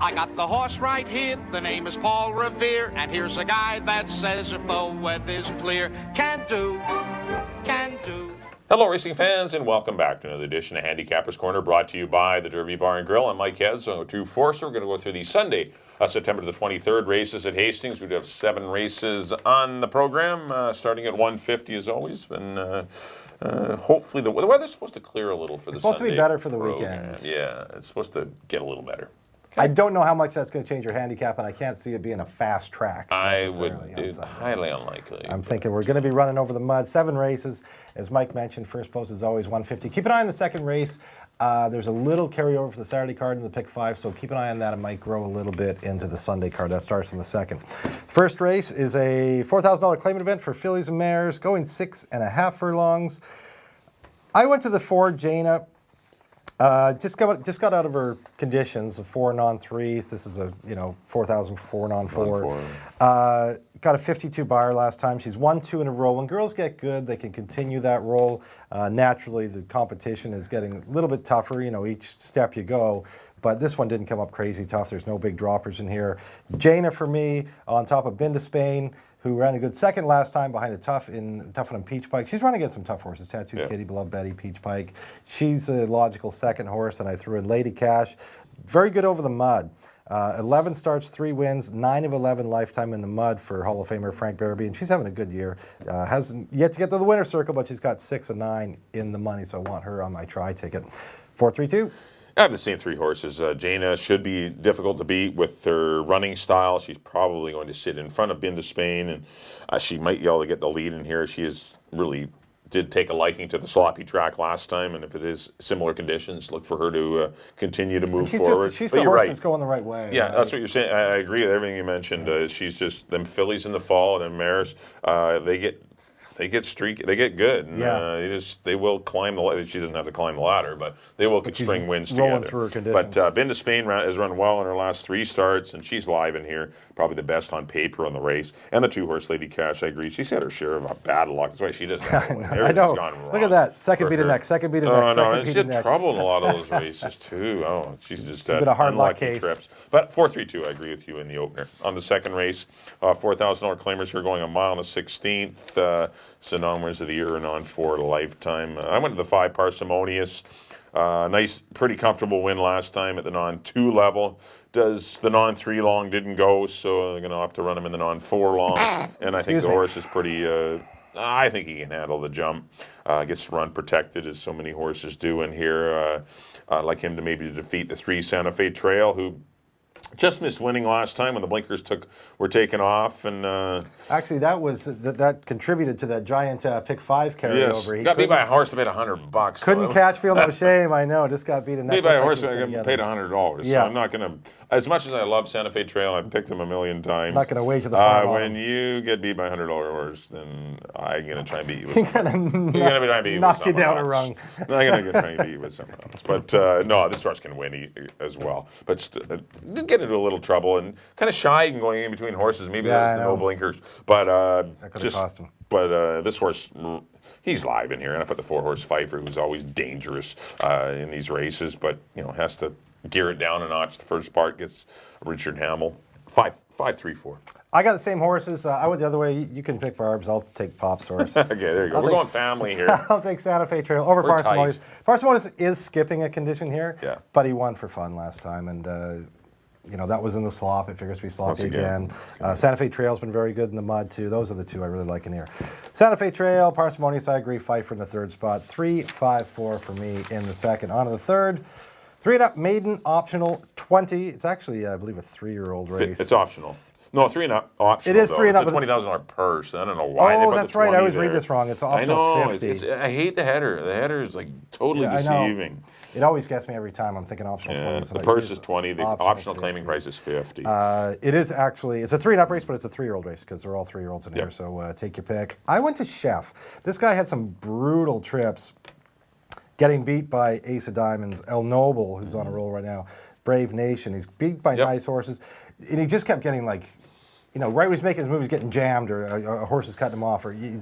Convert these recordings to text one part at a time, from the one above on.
I got the horse right here, the name is Paul Revere, and here's a guy that says if the weather's clear, can do. Hello, racing fans, and welcome back to another edition of Handicapper's Corner, brought to you by the Derby Bar and Grill. I'm Mike Hez, so to Forster. We're going to go through the Sunday, September the 23rd races at Hastings. We do have 7 races on the program, starting at 1:50 as always. And hopefully the weather's supposed to clear a little for the Sunday. It's supposed to be better for the program. weekend. Yeah, it's supposed to get a little better. I don't know how much that's going to change your handicap, and I can't see it being a fast track. I would, it's highly unlikely. I'm thinking we're going to be running over the mud. 7 races. As Mike mentioned, first post is always 150. Keep an eye on the second race. There's a little carryover for the Saturday card in the pick 5, so keep an eye on that. It might grow a little bit into the Sunday card. That starts in the second. First race is a $4,000 claimant event for fillies and mares, going 6.5 furlongs. I went to the 4 Jaina. Just got out of her conditions of 4 non-3. This is a 4,000 4 non-4. Got a 52 buyer last time. She's won 2 in a row. When girls get good, they can continue that role. Naturally, the competition is getting a little bit tougher. Each step you go. But this one didn't come up crazy tough. There's no big droppers in here. Jaina for me on top of Binda Spain, who ran a good second last time behind a tough one Peach Pike. She's running against some tough horses. Tattoo Kitty, Beloved Betty, Peach Pike. She's a logical second horse, and I threw in Lady Cash. Very good over the mud. 11 starts, 3 wins, 9 of 11 lifetime in the mud for Hall of Famer Frank Barabee, and she's having a good year. Hasn't yet to get to the winner's circle, but she's got 6 of 9 in the money, so I want her on my try ticket. 4-3-2. I have the same 3 horses. Jaina should be difficult to beat with her running style. She's probably going to sit in front of Binda Spain, and she might be able to get the lead in here. She did take a liking to the sloppy track last time, and if it is similar conditions, look for her to continue to move forward. She's the horse that's going the right way. Yeah, right? That's what you're saying. I agree with everything you mentioned. She's just them fillies in the fall and them mares. They get streaky. They get good. And, they will climb the ladder. She doesn't have to climb the ladder, but they will get spring wins together. Through her conditions. But Binda Spain has run well in her last 3 starts, and she's live in here. Probably the best on paper on the race. And the 2-horse Lady Cash, I agree. She's had her share of bad luck. That's why she doesn't. I know. Look at that. Second beat of neck. Second beat of neck. Second she's beat of had neck. trouble in a lot of those races too. She's just been a hard luck unlucky case. trips. But 4-3-2, I agree with you in the opener. On the second race, $4,000 claimers here going a mile and a 16th. Sanon winners of the year and on 4 at a lifetime. I went to the 5 Parsimonious. Nice, pretty comfortable win last time at the non-2 level. The non-3 long didn't go, so I'm going to opt to run him in the non-4 long. And I think the horse is pretty... I think he can handle the jump. Gets run protected, as so many horses do in here. I'd like him to maybe defeat the 3 Santa Fe Trail, who just missed winning last time when the blinkers were taken off, and actually that contributed to that giant pick 5 carryover. Yes, got beat by a horse that paid $100. Couldn't catch, feel no shame. I know, just got beat. Beat by a horse that paid $100. Yeah. So I'm not going to. As much as I love Santa Fe Trail, I've picked him a million times. I'm not going to wager the farm when you get beat by a $100 horse, then I'm going to try and beat you with He's something. You're going to try and beat you knock you down a rung. I'm going to try and beat you with something else. But no, this horse can win as well. But did get into a little trouble and kind of shy and going in between horses. Maybe that was the no blinkers. But that could have cost him. But this horse, he's live in here. And I put the 4-horse Pfeiffer, who's always dangerous in these races, but has to gear it down a notch. The first part gets Richard Hamill. 5-3-4. I got the same horses. I went the other way. You can pick Barb's. I'll take Pop's horse. Okay, there you go. We're going family here. I'll take Santa Fe Trail over Parsimonious. Parsimonious is skipping a condition here, but he won for fun last time, and that was in the slop. It figures to be sloppy again. Santa Fe Trail's been very good in the mud too. Those are the 2 I really like in here. Santa Fe Trail, Parsimonious, I agree. Pfeiffer in the 3rd spot. 3-5-4 for me in the 2nd. On to the 3rd. 3-and-up maiden optional 20. It's actually, I believe, a 3-year-old race. It's optional. No, 3-and-up optional. It is 3-and-up. It's a $20,000 purse. I don't know why. Oh, that's right. I always read this wrong. It's optional 50. I hate the header. The header is like totally deceiving. It always gets me every time. I'm thinking optional 20. So the purse is 20. The optional claiming price is 50. It is actually, it's a 3-and-up race, but it's a 3-year-old race because they're all 3-year-olds in here. So take your pick. I went to Chef. This guy had some brutal trips. Getting beat by Ace of Diamonds, El Noble, who's on a roll right now, Brave Nation. He's beat by nice horses, and he just kept getting right when he's making his move, he's getting jammed, or a horse is cutting him off, or he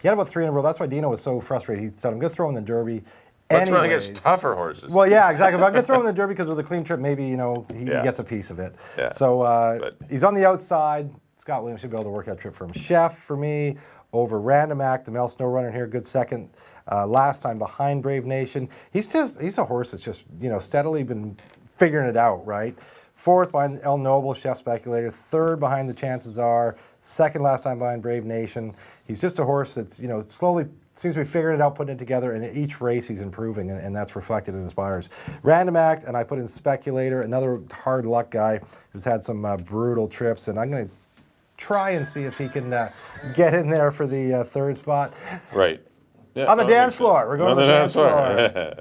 had about 3 in a row. That's why Dino was so frustrated. He said, "I'm going to throw in the Derby Let's run Anyways. against tougher horses. Well, yeah, exactly. But I'm going to throw him in the Derby because with a clean trip, maybe, he Yeah. gets a piece of it. Yeah. So But- he's on the outside. Scott Williams should be able to work out a trip for him. Chef for me over Random Act, the Mel Snow Runner here, good second. Last time behind Brave Nation. He's a horse that's just, steadily been figuring it out, right? Fourth behind El Noble, Chef Speculator. Third behind the Chances Are. Second last time behind Brave Nation. He's just a horse that's, slowly seems to be figuring it out, putting it together, and in each race he's improving, and that's reflected in his buyers. Random Act, and I put in Speculator, another hard luck guy who's had some brutal trips, and I'm going to try and see if he can get in there for the third spot. Right. Yeah, On the dance floor. We're going to the dance floor.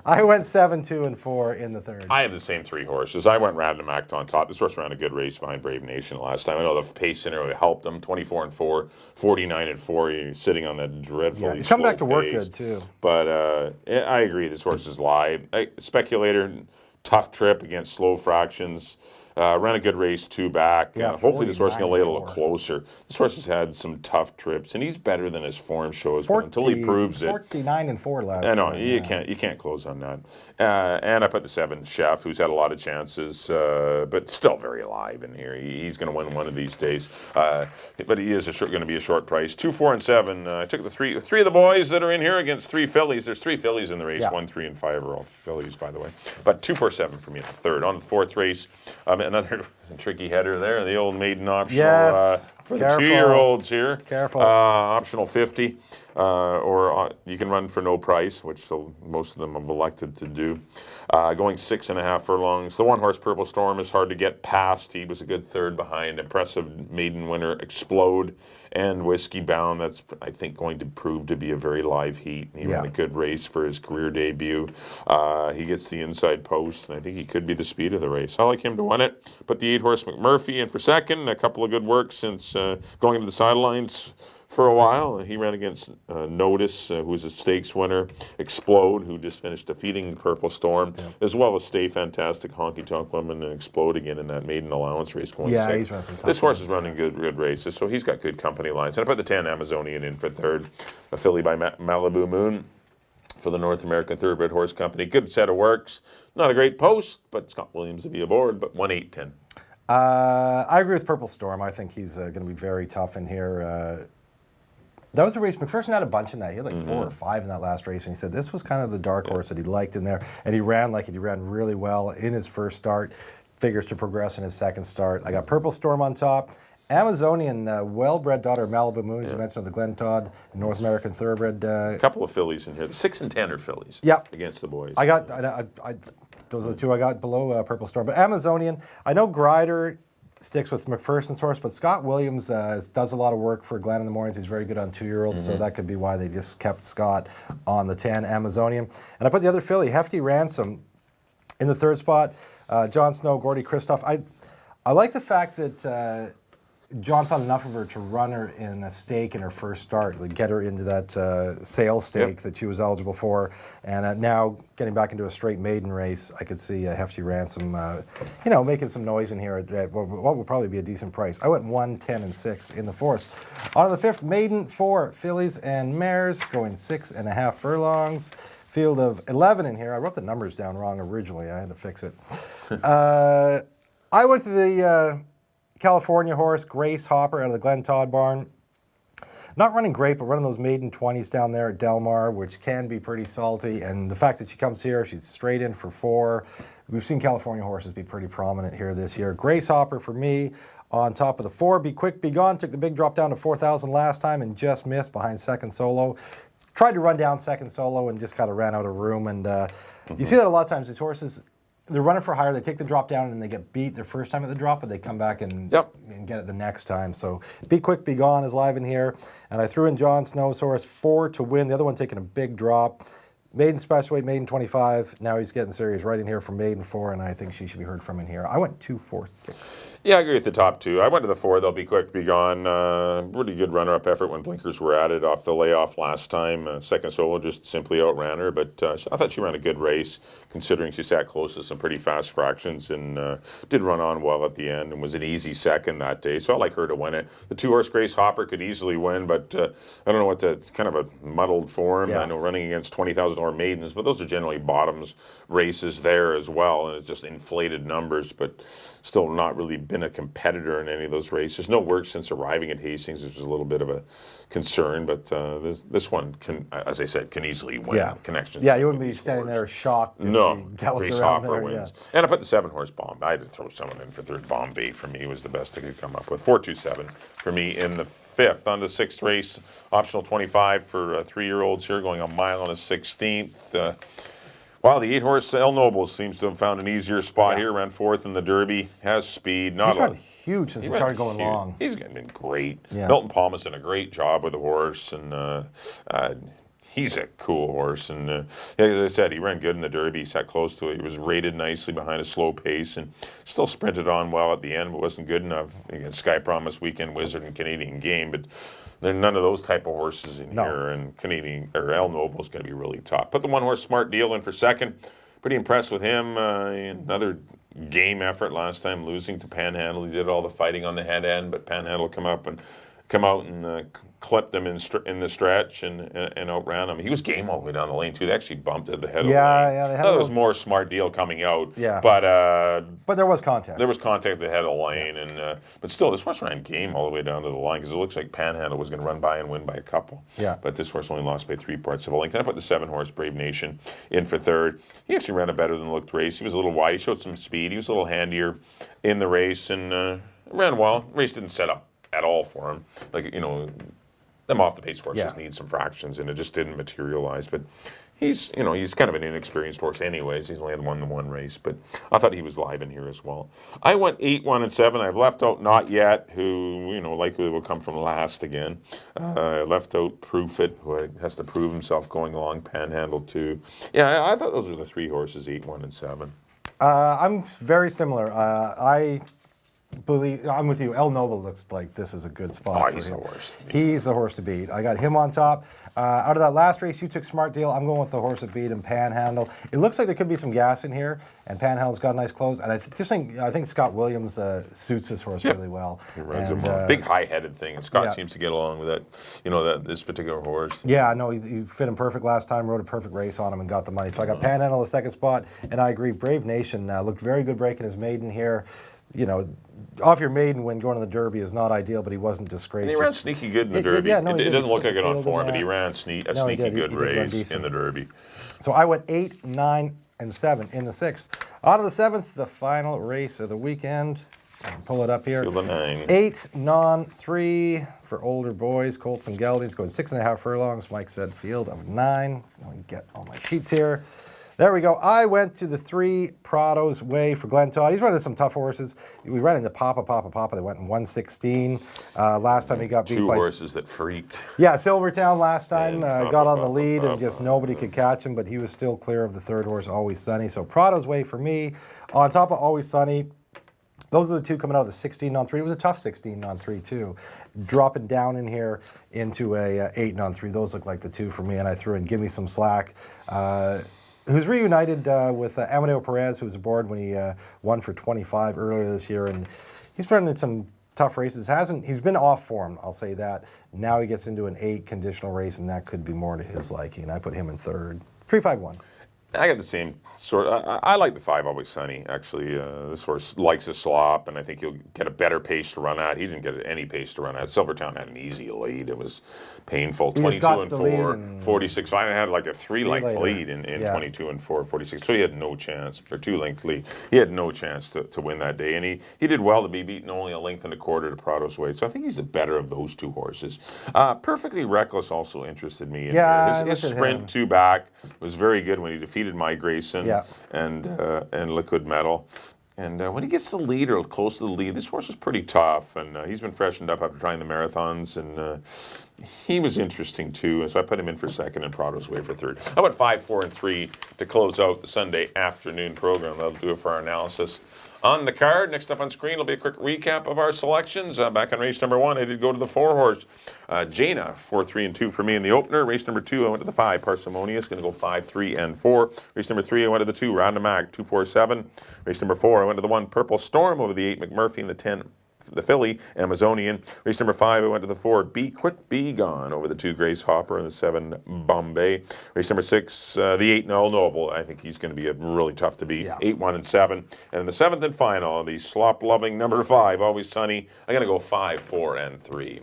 I went 7, 2, and 4 in the third. I have the same 3 horses. I went Random Act on top. This horse ran a good race behind Brave Nation last time. I know the pace scenario helped him. 24 and 4, 49 and 4. He's sitting on that dreadful. Yeah, he's come back to work pace. good too. But I agree. This horse is live. Speculator, tough trip against slow fractions. Ran a good race 2 back. Yeah, Hopefully this horse can lay a little 49 closer. This horse has had some tough trips, and he's better than his form shows. But until he proves it, 49 and 4 last I know time. you can't close on that. And I put the 7 Chef, who's had a lot of chances, but still very alive in here. He's going to win one of these days. But he is going to be a short price. 2, 4, and 7. I took the three of the boys that are in here against 3 fillies. There's 3 fillies in the race. Yeah. 1, 3, and 5 are all fillies, by the way. But 2, 4, 7 for me in the third. On the fourth race, another tricky header there. The old maiden optional. Yes. For Careful. the 2-year-olds here. Careful. Optional 50, or you can run for no price, which most of them have elected to do. Going 6.5 furlongs. The 1-horse Purple Storm is hard to get past. He was a good third behind. Impressive maiden winner Explode and Whiskey Bound. That's, I think, going to prove to be a very live heat. He ran a good race for his career debut. He gets the inside post, and I think he could be the speed of the race. I like him to win it. Put the 8-horse McMurphy in for second. A couple of good works since going to the sidelines for a while. He ran against Notice, who's a stakes winner, Explode, who just finished defeating Purple Storm, as well as Stay Fantastic, Honky Tonk Woman, and Explode again in that maiden allowance race going 6. He's run some tough This horse ones, is running good races, so he's got good company lines. And I put the 10 Amazonian in for third, a filly by Malibu Moon for the North American Thoroughbred Horse Company. Good set of works. Not a great post, but Scott Williams to be aboard, but 1, 8, 10. I agree with Purple Storm. I think he's going to be very tough in here. That was a race. McPherson had a bunch in that. He had like 4 or 5 in that last race, and he said this was kind of the dark horse that he liked in there. And he ran like it. He ran really well in his first start. Figures to progress in his second start. I got Purple Storm on top. Amazonian, well-bred daughter of Malibu Moon, as you mentioned, of the Glen Todd, North American Thoroughbred. A couple of fillies in here. The 6 and 10 are fillies. Yep. Against the boys. I those are the 2 I got below Purple Storm. But Amazonian, I know Grider sticks with McPherson's horse, but Scott Williams does a lot of work for Glenn in the mornings. He's very good on 2-year-olds, so that could be why they just kept Scott on the 10 Amazonian. And I put the other filly, Hefty Ransom, in the third spot. Jon Snow, Gordy Kristoff. I like the fact that John thought enough of her to run her in a stake in her first start, like get her into that sales stake that she was eligible for. And now getting back into a straight maiden race, I could see Hefty Ransom, making some noise in here at what will probably be a decent price. I went 1, 10, and 6 in the fourth. On the fifth, maiden 4 fillies and mares going 6.5 furlongs. Field of 11 in here. I wrote the numbers down wrong originally. I had to fix it. I went to the California horse, Grace Hopper, out of the Glen Todd barn. Not running great, but running those maiden 20s down there at Del Mar, which can be pretty salty. And the fact that she comes here, she's straight in for 4. We've seen California horses be pretty prominent here this year. Grace Hopper for me on top of the 4. Be Quick, Be Gone. Took the big drop down to 4,000 last time and just missed behind Second Solo. Tried to run down Second Solo and just kind of ran out of room. And you see that a lot of times. These horses, they're running for higher. They take the drop down and they get beat their first time at the drop, but they come back and get it the next time. So Be Quick, Be Gone is live in here. And I threw in Jon Snow's horse 4 to win. The other one taking a big drop. Maiden special weight, maiden 25. Now he's getting serious right in here for maiden 4, and I think she should be heard from in here. I went 2, 4, 6. Yeah, I agree with the top 2. I went to the 4. They'll Be Quick, Be Gone. Really good runner-up effort when blinkers were added off the layoff last time. Second Solo just simply outran her, but I thought she ran a good race considering she sat close to some pretty fast fractions and did run on well at the end and was an easy second that day. So I like her to win it. The 2-horse Grace Hopper could easily win, but I don't know it's kind of a muddled form. Yeah. I know running against $20,000 or maidens, but those are generally bottoms races there as well, and it's just inflated numbers, but still not really been a competitor in any of those races. No work since arriving at Hastings, which was a little bit of a concern, but this one can, as I said, can easily win. Yeah. Connection. Yeah, you wouldn't be standing there shocked if No, she galloped Grace around Hopper there. wins. And I put the 7-horse Bomb. I had to throw someone in for third. Bombay for me was the best I could come up with. 4-2-7 for me in the 5th. On the 6th race, optional 25 for 3-year-olds here, going a mile on the 16th. Wow, the 8-horse El Noble seems to have found an easier spot here. Ran 4th in the Derby. Has speed. He's run huge since he started going long. He's been great. Yeah. Milton Palmer's done a great job with the horse, and he's a cool horse. And as I said, he ran good in the Derby. He sat close to it. He was rated nicely behind a slow pace and still sprinted on well at the end, but wasn't good enough against Sky Promise, Weekend Wizard, and Canadian Game. But there are none of those type of horses in here, and Canadian or El Noble's going to be really tough. Put the 1-horse Smart Deal in for second. Pretty impressed with him. Another game effort last time, losing to Panhandle. He did all the fighting on the head end, but Panhandle come out and clipped him in the stretch and outran him. He was game all the way down the lane too. They actually bumped at the head of the lane. Yeah, they had That was more Smart Deal coming out. Yeah, but there was contact. There was contact at the head of the lane, and but still, this horse ran game all the way down to the line because it looks like Panhandle was going to run by and win by a couple. Yeah. But this horse only lost by 3 parts of a length. Then I put the 7-horse Brave Nation in for third. He actually ran a better than looked race. He was a little wide. He showed some speed. He was a little handier in the race and ran well. Race didn't set up at all for him. Like, them off the pace horses need some fractions, and it just didn't materialize. But he's kind of an inexperienced horse anyways. He's only had won the one race, but I thought he was live in here as well. I went 8, 1, and 7. I've left out Not Yet, who likely will come from last again. I left out Proof It, who has to prove himself going along. Panhandle too. Yeah, I thought those were the 3 horses, 8, 1, and 7. I'm very similar. I'm with you. El Noble looks like this is a good spot for he's him. the horse. He's the horse to beat. I got him on top. Out of that last race, you took Smart Deal. I'm going with the horse that beat him, Panhandle. It looks like there could be some gas in here, and Panhandle's got a nice close. And I think Scott Williams suits this horse really well. He runs a big high-headed thing, and Scott seems to get along with that. This particular horse. Yeah, no, he fit him perfect last time. Rode a perfect race on him and got the money. So I got Panhandle the second spot, and I agree. Brave Nation looked very good breaking his maiden here. Off your maiden win going to the Derby is not ideal, but he wasn't disgraced. And he ran sneaky good in the Derby. It doesn't look like it on form, but he ran a sneaky good race in the Derby. So I went 8, 9, and 7 in the 6th. On to the 7th, the final race of the weekend. I can pull it up here. Field of 9. 8, non 3 for older boys, Colts and Geldings, going 6.5 furlongs. Mike said field of 9. Let me get all my sheets here. There we go. I went to the 3 Prado's Way for Glenn Todd. He's running some tough horses. We ran into Papa. They went in 116. Last time he got beat by 2 horses that freaked. Yeah, Silvertown last time got on the lead and just nobody could catch him, but he was still clear of the 3rd horse, Always Sunny. So Prado's Way for me. On top of Always Sunny, those are the 2 coming out of the 16 on 3. It was a tough 16 on 3 too. Dropping down in here into a 8 on 3. Those look like the 2 for me, and I threw in Give Me Some Slack. Who's reunited with Amadeo Perez, who was aboard when he won for 25 earlier this year, and he's been in some tough races. He's been off form, I'll say that. Now he gets into an 8 conditional race, and that could be more to his liking. I put him in 3rd. 3-5-1. I got the same sort. I like the 5 Always Sunny. Actually, this horse likes a slop, and I think he'll get a better pace to run at. He didn't get any pace to run at. Silvertown had an easy lead. It was painful. 22 and 4, 46. Fine. I had like a 3-length lead in 22 and 4, 46. So he had no chance, or 2-length lead. He had no chance to win that day, and he did well to be beaten only 1.25 lengths to Prado's Way. So I think he's the better of those 2 horses. Perfectly Reckless also interested me. His sprint 2 back was very good when he defeated My Grayson and Liquid Metal. And when he gets to the lead or close to the lead, this horse is pretty tough. And he's been freshened up after trying the marathons. And he was interesting too. And so I put him in for 2nd and Prado's Way for 3rd. I went 5, 4, and 3 to close out the Sunday afternoon program. That'll do it for our analysis. On the card, next up on screen will be a quick recap of our selections. Back on race number 1, I did go to the 4-horse. Jaina, 4, 3, and 2 for me in the opener. Race number 2, I went to the 5, Parsimonious, going to go 5, 3, and 4. Race number 3, I went to the 2, Random Mag, 2, 4, 7. Race number 4, I went to the 1, Purple Storm over the 8, McMurphy, and the 10, the filly, Amazonian. Race number 5, I went to the 4, Be Quick, Be Gone, over the 2, Grace Hopper, and the 7, Bombay. Race number 6, the 8, Null Noble. I think he's going to be really tough to beat. Yeah. 8, 1, and 7. And the 7th and final, the slop-loving number 5, Always Sunny. I'm going to go 5, 4, and 3.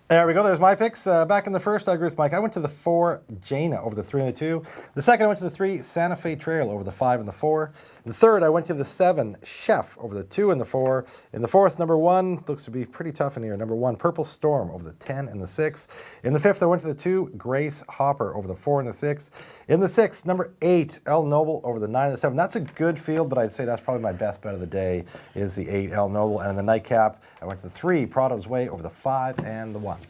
There we go. There's my picks. Back in the first, I agree with Mike. I went to the 4, Jaina, over the 3 and the 2. The second, I went to the 3, Santa Fe Trail, over the 5 and the 4. The third, I went to the 7, Chef, over the 2 and the 4. In the fourth, number 1, looks to be pretty tough in here. Number 1, Purple Storm, over the 10 and the 6. In the fifth, I went to the 2, Grace Hopper, over the 4 and the 6. In the sixth, number 8, El Noble, over the 9 and the 7. That's a good field, but I'd say that's probably my best bet of the day is the 8, El Noble. And in the nightcap, I went to the 3, Prado's Way, over the 5 and the 1.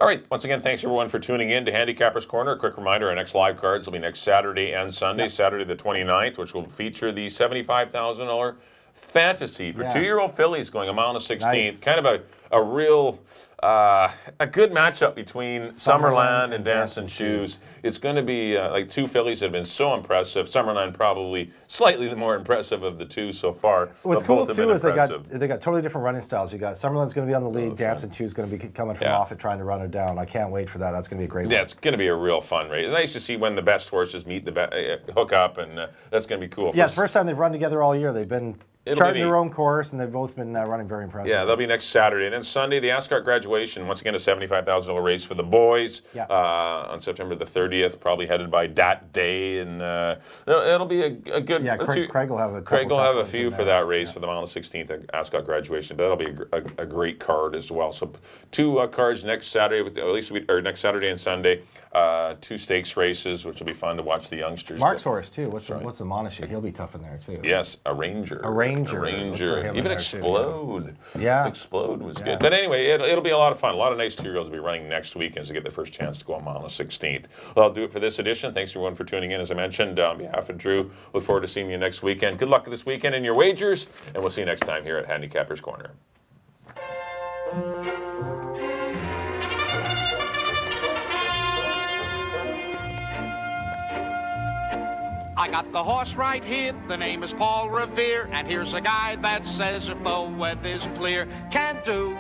All right, once again, thanks everyone for tuning in to Handicapper's Corner. A quick reminder, our next live cards will be next Saturday and Sunday. Yep. Saturday the 29th, which will feature the $75,000 fantasy for 2-year-old fillies going a mile and a 16th. Nice. Kind of a real, a good matchup between Summerland and Dancing Shoes. It's going to be like 2 fillies that have been so impressive. Summerland probably slightly the more impressive of the 2 so far. What's cool too is they got totally different running styles. You got Summerland's going to be on the lead. Dancing Shoes going to be coming from off it, trying to run her down. I can't wait for that. That's going to be a great one. Yeah, it's going to be a real fun race. It's nice to see when the best horses meet the hook up, and that's going to be cool. Yeah, it's the first time they've run together all year. They've been charting their own course, and they've both been running very impressive. Yeah, they'll be next Saturday. And then Sunday, the Ascot graduation. Once again, a $75,000 race for the boys on September the 30th, probably headed by Dat Day. And it'll be a good... Yeah, Craig will have a few for that race for the mile and 16th Ascot graduation. That'll be a great card as well. So 2 cards next Saturday, next Saturday and Sunday. 2 stakes races, which will be fun to watch the youngsters. Mark's horse, too. What's the Monashe? He'll be tough in there, too. Yes, a Ranger. A Ranger. Even Explode. Yeah. Explode was good. But anyway, it'll be a lot of fun. A lot of nice 2-year-olds will be running next weekend to get their first chance to go a mile on the 16th. Well, I'll do it for this edition. Thanks everyone for tuning in. As I mentioned, on behalf of Drew, look forward to seeing you next weekend. Good luck this weekend in your wagers, and we'll see you next time here at Handicapper's Corner. I got the horse right here, the name is Paul Revere, and here's a guy that says if the weather's clear, can do